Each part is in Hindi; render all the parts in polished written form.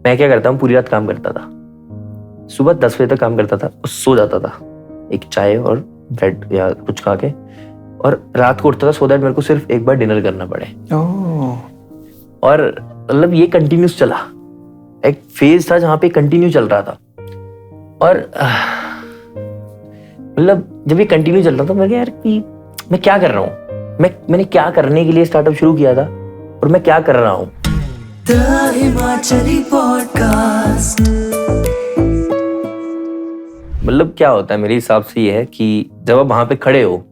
मैं क्या करता हूँ, पूरी रात काम करता था, सुबह 10 बजे तक काम करता था और सो जाता था एक चाय और ब्रेड या कुछ खा के, और रात को उठता था सो दैट मेरे को सिर्फ एक बार डिनर करना पड़े। और मतलब ये कंटिन्यूस चला, एक फेज था जहाँ पे कंटिन्यू चल रहा था। और मतलब जब ये कंटिन्यू चल रहा था, मैं क्या यार कि मैं क्या कर रहा हूँ, मैंने क्या करने के लिए स्टार्टअप शुरू किया था और मैं क्या कर रहा हूँ। The Himachali podcast. मतलब क्या होता है मेरे हिसाब से ये है कि जब आप वहां पे खड़े हो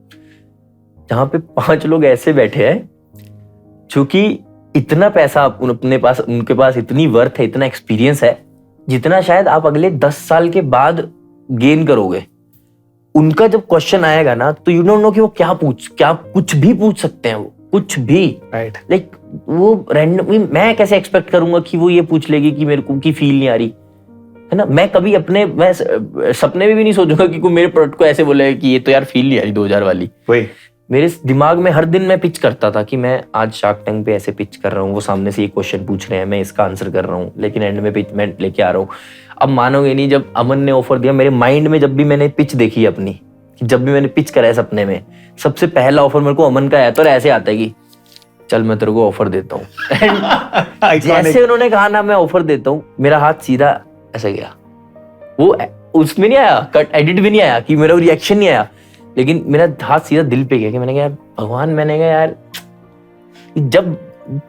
जहां पे 5 लोग ऐसे बैठे हैं जो कि इतना पैसा अपने पास, उनके पास इतनी वर्थ है, इतना एक्सपीरियंस है जितना शायद आप अगले 10 साल के बाद गेन करोगे। उनका जब क्वेश्चन आएगा ना तो यू डोंट नो कि वो क्या कुछ भी पूछ सकते हैं, वो कुछ भी, राइट। लाइक वो रैंडम, मैं कैसे एक्सपेक्ट करूंगा कि वो ये पूछ लेगी कि मेरे को की फील नहीं आ रही है ना। मैं कभी मैं सपने में भी नहीं सोचूंगा कि कोई मेरे प्रोडक्ट को ऐसे बोले कि ये तो यार फील नहीं आ रही 2000 वाली। वही मेरे दिमाग में हर दिन मैं पिच करता था कि मैं आज शार्क टैंक पे ऐसे पिच कर रहा हूँ, वो सामने से ये क्वेश्चन पूछ रहे हैं, मैं इसका आंसर कर रहा हूँ, लेकिन एंड में पिच मैं लेके आ रहा हूँ। अब मानोगे नहीं, जब अमन ने ऑफर दिया मेरे माइंड में, जब भी मैंने पिच देखी अपनी, जब भी मैंने पिच करा है सपने में, सबसे पहला ऑफर मेरे को अमन का आया था और ऐसे आता है कि चल मैं तेरे को ऑफर देता हूँ। जैसे उन्होंने कहा ना मैं ऑफर देता हूँ, मेरा हाथ सीधा ऐसे गया। वो उसमें नहीं आया, कट एडिट भी नहीं आया कि मेरा रिएक्शन नहीं आया, लेकिन मेरा हाथ सीधा दिल पे गया कि मैंने कहा यार भगवान, मैंने कहा यार जब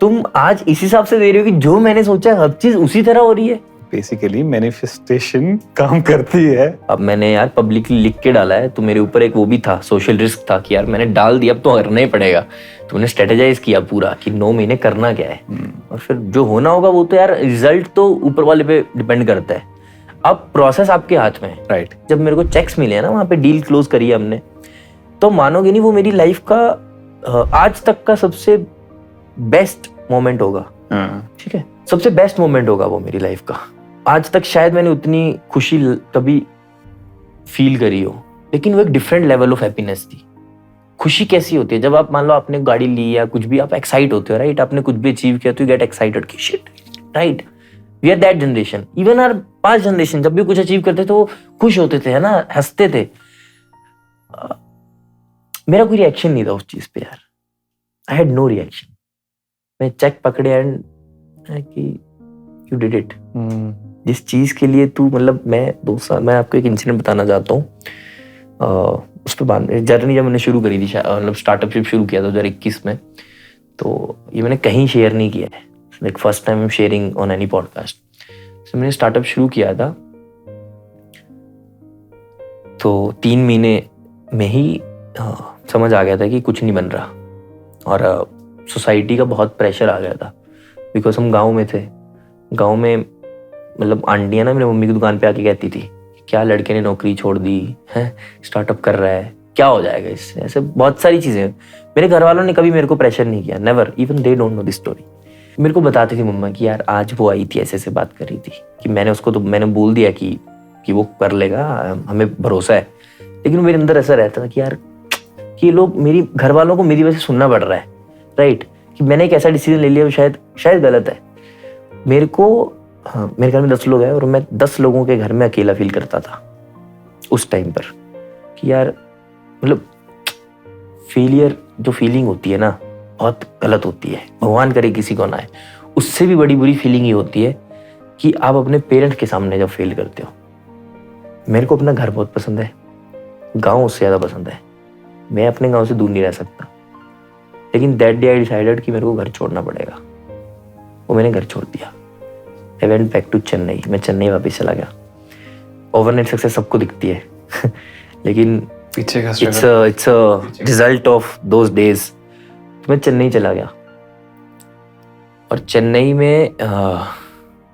तुम आज इस हिसाब से दे रहे हो कि जो मैंने सोचा हर चीज उसी तरह हो रही है। बेसिकली मैनिफेस्टेशन काम करती है। अब मैंने यार पब्लिकली लिख के डाला है तो मेरे ऊपर एक वो भी था, सोशल रिस्क था कि यार मैंने डाल दिया, अब तो करना ही पड़ेगा। तो मैंने स्ट्रेटेजाइज किया पूरा कि 9 महीने करना क्या है, और फिर जो होना होगा वो तो यार रिजल्ट तो ऊपर वाले पे डिपेंड करता है। अब प्रोसेस आपके हाथ में है। राइट। जब मेरे को चेक्स मिले हैं ना, वहां पे डील क्लोज करी है हमने, तो मानोगे नहीं वो मेरी लाइफ का आज तक का सबसे बेस्ट मोमेंट होगा। ठीक है, सबसे बेस्ट मोमेंट होगा वो मेरी लाइफ का। आज तक शायद मैंने उतनी खुशी कभी फील करी हो, लेकिन वो एक डिफरेंट लेवल ऑफ हैप्पीनेस थी। खुशी कैसी होती है जब आप मान लो आपने गाड़ी ली या कुछ भी, आप एक्साइट होते हो, राइट। आपने कुछ भी अचीव किया तो यू गेट एक्साइटेड कि shit, right. We are that generation, even our past generation जब भी कुछ अचीव करते तो खुश होते थे, है ना, हंसते थे। मेरा कोई रिएक्शन नहीं था उस चीज पे यार। I had no reaction. मैं चेक पकड़े एंड कि यू डिड इट। जिस चीज के लिए तू, मतलब मैं आपको एक इंसिडेंट बताना चाहता हूँ। उस पर जर्नी जब मैंने शुरू करी थी, मतलब स्टार्टअप शुरू किया था 2021 में, तो ये मैंने कहीं शेयर नहीं किया है, like first time sharing on any podcast. तो मैंने स्टार्टअप शुरू किया था तो 3 महीने में ही समझ आ गया था कि कुछ नहीं बन रहा, और सोसाइटी का बहुत प्रेशर आ गया था, बिकॉज हम गांव में थे। गांव में मतलब आंटियां ना मेरे मम्मी की दुकान पे आके कहती थी क्या लड़के ने नौकरी छोड़ दी है, स्टार्टअप कर रहा है, क्या हो जाएगा इससे, ऐसे बहुत सारी चीजें। मेरे घर वालों ने कभी मेरे को प्रेशर नहीं किया, never, even they don't know this story. मेरे को बताती थी मम्मा कि यार आज वो आई थी, ऐसे बात कर रही थी, कि मैंने उसको तो मैंने बोल दिया कि वो कर लेगा, हमें भरोसा है। लेकिन मेरे अंदर ऐसा रहता था कि यार कि ये लोग, मेरी घर वालों को मेरी वजह से सुनना पड़ रहा है, राइट, कि मैंने एक ऐसा डिसीजन ले लिया शायद गलत है। मेरे को मेरे घर में 10 लोग हैं और मैं 10 लोगों के घर में अकेला फील करता था उस टाइम पर, कि यार मतलब फेलियर जो फीलिंग होती है ना बहुत गलत होती है, भगवान करे किसी को ना आए। उससे भी बड़ी बुरी फीलिंग ये होती है कि आप अपने पेरेंट्स के सामने जब फेल करते हो। मेरे को अपना घर बहुत पसंद है, गाँव उससे ज़्यादा पसंद है, मैं अपने गाँव से दूर नहीं रह सकता। लेकिन दैट डे आई डिसाइडेड कि मेरे को घर छोड़ना पड़ेगा, वो मैंने घर छोड़ दिया। I went back to Chennai, मैं चेन्नई वापस चला गया। ओवरनाइट सक्सेस सबको दिखती है लेकिन पीछे का it's a result of those days. तो मैं चेन्नई चला गया, और चेन्नई में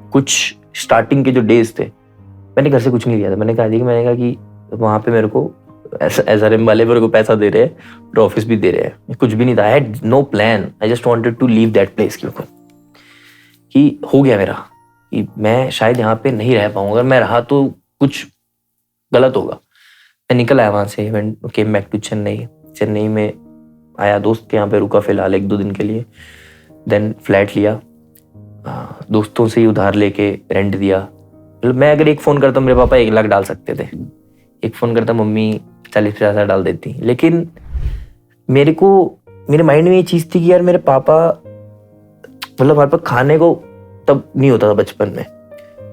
कुछ स्टार्टिंग के जो डेज थे मैंने घर से कुछ नहीं लिया था। मैंने कहा कि वहाँ पे मेरे को SRM वाले मेरे को पैसा दे रहे हैं और ऑफिस भी दे रहे हैं, कुछ भी नहीं था। I had no plan, I just wanted to leave that place. कि हो गया मेरा कि मैं शायद यहाँ पे नहीं रह पाऊंगा, अगर मैं रहा तो कुछ गलत होगा। मैं निकल आया वहाँ से, came back to Chennai. Chennai में आया, दोस्त के यहाँ पे रुका फिलहाल 1-2 दिन के लिए, देन फ्लैट लिया, दोस्तों से ही उधार लेके रेंट दिया। मतलब मैं अगर एक फ़ोन करता मेरे पापा 1 लाख डाल सकते थे, एक फ़ोन करता मम्मी 40-50 हज़ार डाल देती। लेकिन मेरे माइंड में ये चीज़ थी कि यार मेरे पापा, मतलब हमारे पास खाने को तब नहीं होता था बचपन में।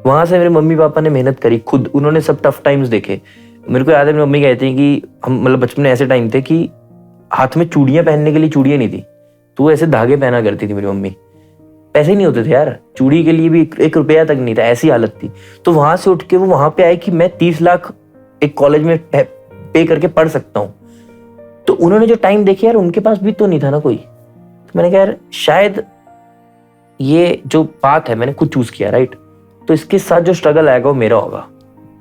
वहाँ से मेरे मम्मी पापा ने मेहनत करी खुद, उन्होंने सब टफ टाइम्स देखे। मेरे को याद है मेरी मम्मी कहती है कि हम मतलब बचपन में ऐसे टाइम थे कि हाथ में चूड़ियाँ पहनने के लिए चूड़ियाँ नहीं थी, तो वो ऐसे धागे पहना करती थी मेरी मम्मी। पैसे ही नहीं होते थे यार, चूड़ी के लिए भी 1 रुपया तक नहीं था, ऐसी हालत थी। तो वहां से उठ के वो वहां पे आए कि मैं 30 लाख एक कॉलेज में पे करके पढ़ सकता हूँ। तो उन्होंने जो टाइम देखे यार, उनके पास भी तो नहीं था ना कोई। तो मैंने कहा यार शायद ये जो बात है मैंने खुद चूज किया, राइट। तो इसके साथ जो स्ट्रगल आएगा वो मेरा होगा।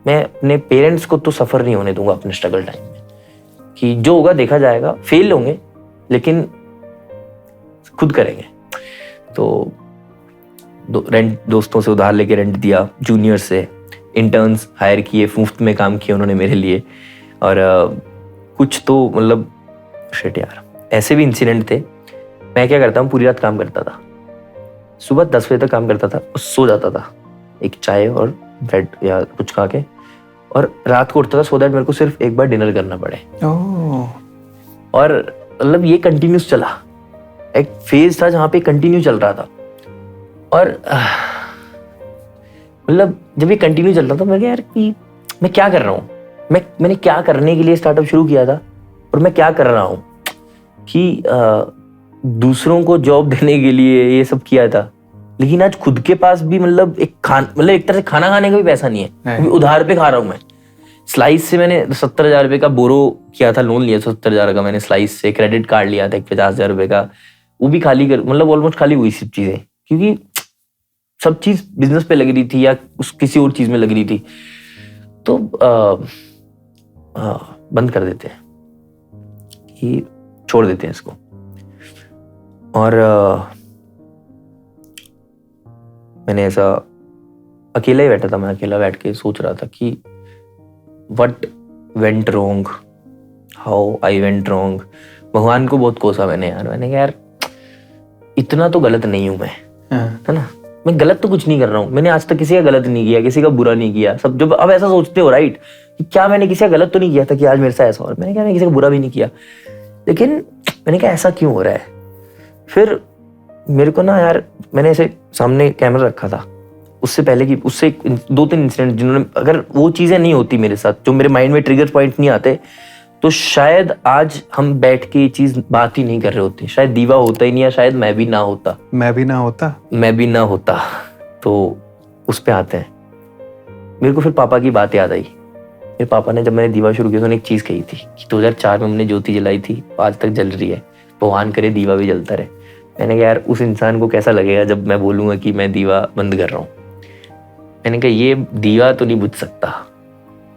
मैं अपने पेरेंट्स को तो सफर नहीं होने दूंगा अपने स्ट्रगल टाइम में, कि जो होगा देखा जाएगा, फेल होंगे लेकिन खुद करेंगे। तो दोस्तों से उधार लेके रेंट दिया, जूनियर से इंटर्न्स हायर किए, मुफ्त में काम किए उन्होंने मेरे लिए। और कुछ तो मतलब शिट यार, ऐसे भी इंसिडेंट थे। मैं क्या करता हूँ, पूरी रात काम करता था, सुबह 10 बजे तक काम करता था और सो जाता था, एक चाय और ब्रेड या कुछ खा के, और रात को उठता था सो दैट मेरे को सिर्फ एक बार डिनर करना पड़े। और मतलब ये कंटिन्यूस चला, एक फेज था जहाँ पे कंटिन्यू चल रहा था। और मतलब जब ये कंटिन्यू चल रहा था, मैं क्या यार कि मैं क्या कर रहा हूँ, मैंने क्या करने के लिए स्टार्टअप शुरू किया था और मैं क्या कर रहा हूँ कि दूसरों को जॉब देने के लिए ये सब किया था। लेकिन आज खुद के पास भी मतलब एक तरह से खाना खाने का भी पैसा नहीं है, उधार पे खा रहा हूँ मैं। स्लाइस से मैंने 70,000 रुपए का बोरो किया था, लोन लिया 70,000 का मैंने स्लाइस से, क्रेडिट कार्ड लिया था 50,000 रुपए का, वो भी खाली कर, मतलब ऑलमोस्ट खाली हुई सब चीजें, क्योंकि सब चीज बिजनेस पे लग रही थी या किसी और चीज में लग रही थी। तो बंद कर देते हैं कि छोड़ देते हैं इसको। और मैंने ऐसा अकेला ही बैठा था, मैं अकेला बैठ के सोच रहा था कि what went wrong, how I went wrong. भगवान को बहुत कोसा मैंने यार, मैंने कहा यार इतना तो गलत नहीं हूं मैं, है ना, मैं गलत तो कुछ नहीं कर रहा हूँ, मैंने आज तक किसी का गलत नहीं किया, किसी का बुरा नहीं किया। सब जब अब ऐसा सोचते हो राइट कि क्या मैंने किसी का गलत तो नहीं किया था कि आज मेरे साथ ऐसा हो रहा है, मैंने कहा मैं किसी का बुरा भी नहीं किया, लेकिन मैंने कहा ऐसा क्यों हो रहा है। फिर मेरे को ना यार, मैंने ऐसे सामने कैमरा रखा था, उससे पहले की उससे 2-3 इंसिडेंट जिन्होंने, अगर वो चीजें नहीं होती मेरे साथ, जो मेरे माइंड में ट्रिगर पॉइंट नहीं आते, तो शायद आज हम बैठ के ये चीज बात ही नहीं कर रहे होते, शायद दीवा होता ही नहीं, या शायद मैं भी ना होता। तो उस पे आते हैं। मेरे को फिर पापा की बात याद आई। मेरे पापा ने जब मैंने दीवा शुरू किया तो उन्होंने एक चीज कही थी कि 2004 में हमने ज्योति जलाई थी, आज तक जल रही है, भगवान करे दीवा भी जलता रहे। मैंने कहा यार उस इंसान को कैसा लगेगा जब मैं बोलूंगा कि मैं दीवा बंद कर रहा हूँ। मैंने कहा ये दीवा तो नहीं बुझ सकता,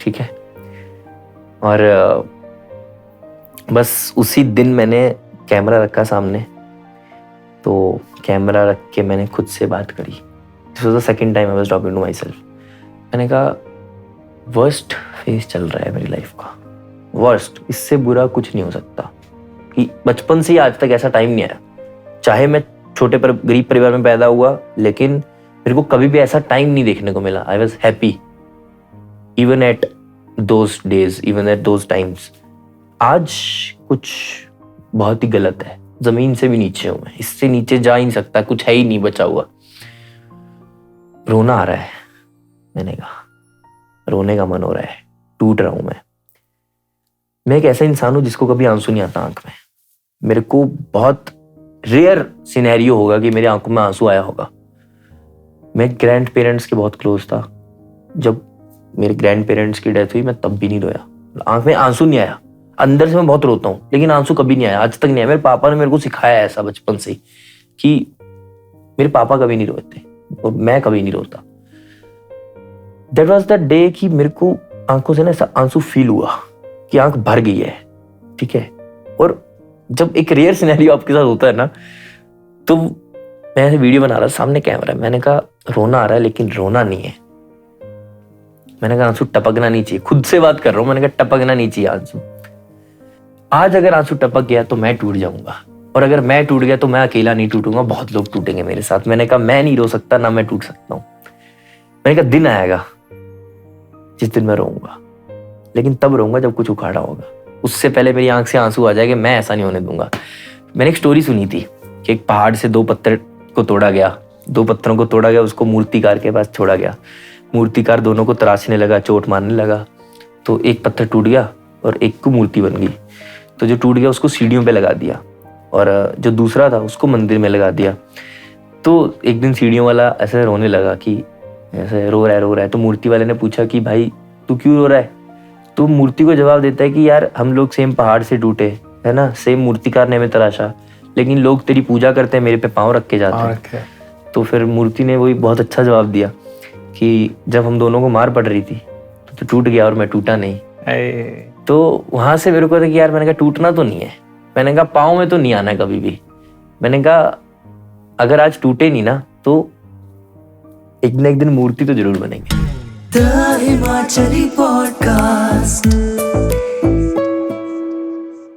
ठीक है। और बस उसी दिन मैंने कैमरा रखा सामने, तो कैमरा रख के मैंने खुद से बात करी। This was the second time I was talking to myself. मैंने कहा वर्स्ट फेज चल रहा है मेरी लाइफ का, वर्स्ट, इससे बुरा कुछ नहीं हो सकता। कि बचपन से ही आज तक ऐसा टाइम नहीं आया, चाहे मैं छोटे पर गरीब परिवार में पैदा हुआ, लेकिन मेरे को कभी भी ऐसा टाइम नहीं देखने को मिला। I was happy even at those days, even at those times. आज कुछ बहुत ही गलत है, जमीन से भी नीचे हूं मैं, इससे नीचे जा ही नहीं सकता, कुछ है ही नहीं बचा हुआ। रोना आ रहा है, मैंने कहा रोने का मन हो रहा है, टूट रहा हूं मैं एक ऐसा इंसान हूं जिसको कभी आंसू नहीं आता आंख में। मेरे को बहुत रेयर सिनेरियो होगा कि मेरी आंखों में आंसू आया होगा। मैं ग्रैंड पेरेंट्स के बहुत क्लोज था, जब मेरे ग्रैंड पेरेंट्स की डेथ हुई मैं तब भी नहीं रोया, आंख में आंसू नहीं आया। अंदर से मैं बहुत रोता हूँ लेकिन आंसू कभी नहीं आया, आज तक नहीं आया। मेरे पापा ने मेरे को सिखाया ऐसा बचपन से कि मेरे पापा कभी नहीं रोते और मैं कभी नहीं रोता। दैट वाज द डे कि मेरे को आंखों से ना ऐसा आंसू फील हुआ कि आंख भर गई है, ठीक है। और जब एक रेयर सिनेरियो आपके साथ होता है ना, तो मैं ऐसे वीडियो बना रहा, सामने कैमरा, मैंने कहा रोना आ रहा है लेकिन रोना नहीं है। मैंने कहा आंसू टपकना नहीं चाहिए, खुद से बात कर रहा हूं, मैंने कहा टपकना नहीं चाहिए आंसू। आज अगर आंसू टपक गया तो मैं टूट जाऊंगा, और अगर मैं टूट गया तो मैं अकेला नहीं टूटूंगा, बहुत लोग टूटेंगे मेरे साथ। मैंने कहा मैं नहीं रो सकता, ना मैं टूट सकता हूँ। मैंने कहा दिन आएगा जिस दिन मैं रोऊंगा, लेकिन तब रोऊंगा जब कुछ उखाड़ा होगा। उससे पहले मेरी आंख से आंसू आ जाएगा, मैं ऐसा नहीं होने दूंगा। मैंने एक स्टोरी सुनी थी कि एक पहाड़ से 2 पत्थर को तोड़ा गया, 2 पत्थरों को तोड़ा गया, उसको मूर्तिकार के पास छोड़ा गया। मूर्तिकार दोनों को तराशने लगा, चोट मारने लगा, तो एक पत्थर टूट गया और एक को मूर्ति बन गई। तो जो टूट गया उसको सीढ़ियों पे लगा दिया और जो दूसरा था उसको मंदिर में लगा दिया। तो एक दिन सीढ़ियों वाला ऐसे रोने लगा कि ऐसे रो रहा है। तो मूर्ति वाले ने पूछा कि भाई तू क्यों रो रहा है? तो मूर्ति को जवाब देता है कि यार हम लोग सेम पहाड़ से टूटे, है ना, सेम मूर्तिकार ने हमें तराशा, लेकिन लोग तेरी पूजा करते हैं, मेरे पे पाँव रख के जाते हैं। तो फिर मूर्ति ने वही बहुत अच्छा जवाब दिया कि जब हम दोनों को मार पड़ रही थी तो टूट गया और मैं टूटा नहीं। तो वहां से मेरे को था कि यार, मैंने कहा टूटना तो नहीं है, मैंने कहा पाँव में तो नहीं आना कभी भी। मैंने कहा अगर आज टूटे नहीं ना तो एक न एक दिन मूर्ति तो जरूर बनेंगे। The Himachali podcast.